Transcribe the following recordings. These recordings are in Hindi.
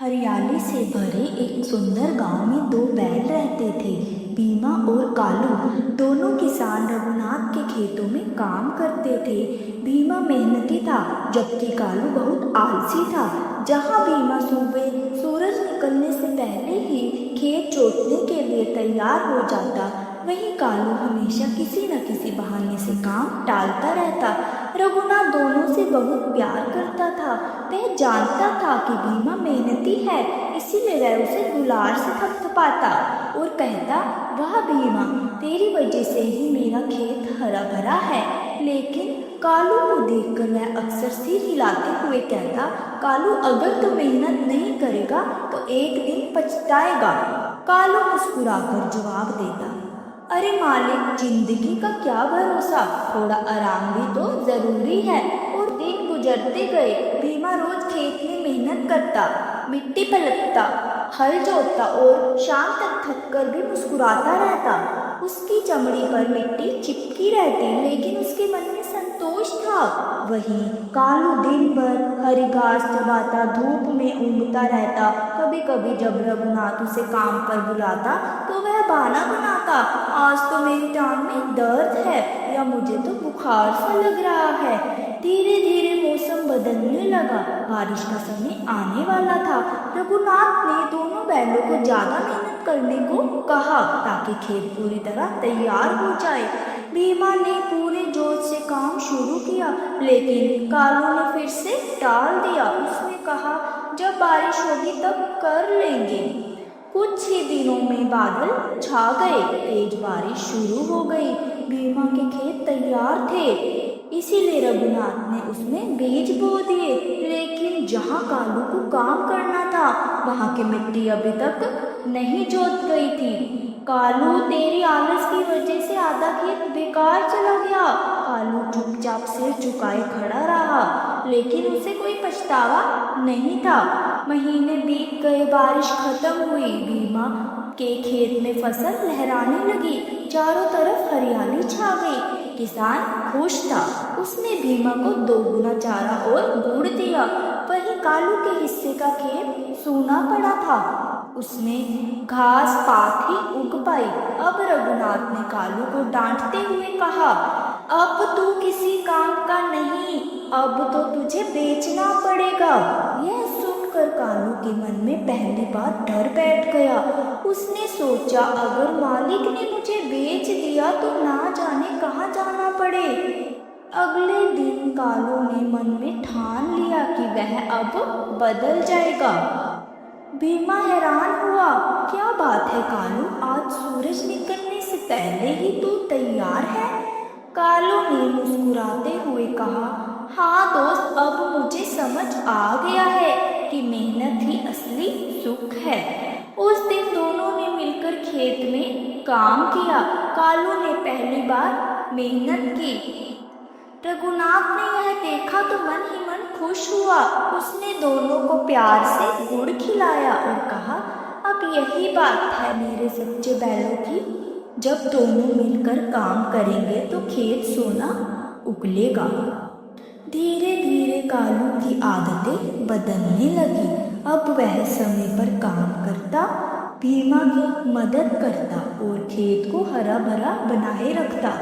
हरियाली से भरे एक सुंदर गांव में दो बैल रहते थे। भीमा और कालू दोनों किसान रघुनाथ के खेतों में काम करते थे। भीमा मेहनती था जबकि कालू बहुत आलसी था। जहां भीमा सुबह सूरज निकलने से पहले ही खेत जोतने के लिए तैयार हो जाता, वहीं कालू हमेशा किसी न किसी बहाने से काम टालता रहता। रघुनाथ दोनों से बहुत प्यार करता था। वह जानता था कि भीमा मेहनती है, इसीलिए वह उसे दुलार से थपथपाता और कहता, वाह भीमा, तेरी वजह से ही मेरा खेत हरा भरा है। लेकिन कालू को देखकर वह अक्सर सिर हिलाते हुए कहता, कालू, अगर तू मेहनत नहीं करेगा तो एक दिन पछताएगा। कालू मुस्कुराकर जवाब देता, अरे मालिक, जिंदगी का क्या भरोसा, थोड़ा आराम भी तो जरूरी है। और दिन गुजरते गए। भीमा रोज खेत में मेहनत करता, मिट्टी पलटता, हल जोतता और शाम तक थककर भी मुस्कुराता रहता। उसकी चमड़ी पर मिट्टी चिपकी रहती, लेकिन उसके मन में संतोष था। वहीं कालू दिन भर हरी घास चबाता, धूप में ऊँघता रहता। कभी कभी जब रघुनाथ उसे काम पर बुलाता तो वह बहाना बनाता, आज तो मेरी टांग में दर्द है या मुझे तो बुखार सा लग रहा है। धीरे धीरे मौसम बदलने लगा, बारिश का समय आने वाला था। रघुनाथ ने दोनों बैलों को ज्यादा मेहनत करने को कहा ताकि खेत पूरी तरह तैयार हो जाए। भीमा ने पूरे जोश से काम शुरू किया, लेकिन कालू ने फिर से टाल दिया। उसने कहा, जब बारिश होगी तब कर लेंगे। कुछ ही दिनों में बादल छा गए, तेज बारिश शुरू हो गई। भीमा के खेत तैयार थे, इसीलिए रघुनाथ ने उसमें बीज बो दिए। लेकिन जहाँ कालू को काम करना था, वहाँ की मिट्टी अभी तक नहीं जोत गई थी। कालू, तेरी आलस की वजह से आधा खेत बेकार चला गया। कालू चुपचाप सिर झुकाए खड़ा रहा, लेकिन उसे कोई पछतावा नहीं था। महीने बीत गए, बारिश खत्म हुई। भीमा के खेत में फसल लहराने लगी, चारों तरफ हरियाली छा गई। किसान खुश था, उसने भीमा को 2 गुना चारा और गुड़ दिया। वहीं कालू के हिस्से का खेत सूना पड़ा था, उसमें घास पात ही उग पाई। अब रघुनाथ ने कालू को डांटते हुए कहा, अब तू किसी काम का नहीं, अब तो तुझे बेचना पड़ेगा। यह सुनकर कालू के मन में पहली बार डर बैठ गया। उसने सोचा, अगर मालिक ने मुझे बेच दिया तो ना जाने कहाँ जाना पड़े। अगले दिन कालू ने मन में ठान लिया कि वह अब बदल जाएगा। भीमा हैरान हुआ, क्या बात है कालू, आज सूरज निकलने से पहले ही तू तैयार है? कालू ने मुस्कुराते हुए कहा, हाँ दोस्त, अब मुझे समझ आ गया है कि मेहनत ही असली सुख है। उस दिन दोनों ने मिलकर खेत में काम किया। कालू ने पहली बार मेहनत की। रघुनाथ ने यह देखा तो मन ही मन खुश हुआ। उसने दोनों को प्यार से गुड़ खिलाया और कहा, अब यही बात है मेरे सच्चे बैलों की, जब दोनों मिलकर काम करेंगे तो खेत सोना उगलेगा। धीरे धीरे कालू की आदतें बदलने लगी। अब वह समय पर काम करता, भीमा की मदद करता और खेत को हरा भरा बनाए रखता।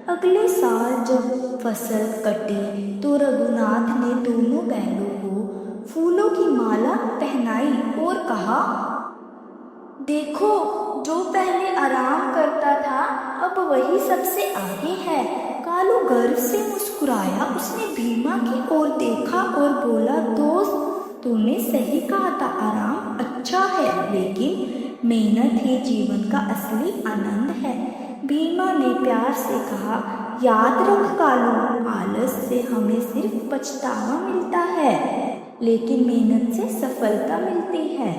अगले साल जब फसल कटी तो रघुनाथ ने दोनों बैलों को फूलों की माला पहनाई और कहा, देखो, जो पहले आराम करता था अब वही सबसे आगे है। कालू गर्व से मुस्कुराया। उसने भीमा की ओर देखा और बोला, दोस्त, तूने सही कहा था, आराम अच्छा है, लेकिन मेहनत ही जीवन का असली आनंद है। भीमा ने प्यार से कहा, याद रख कालू, आलस से हमें सिर्फ पछतावा मिलता है, लेकिन मेहनत से सफलता मिलती है।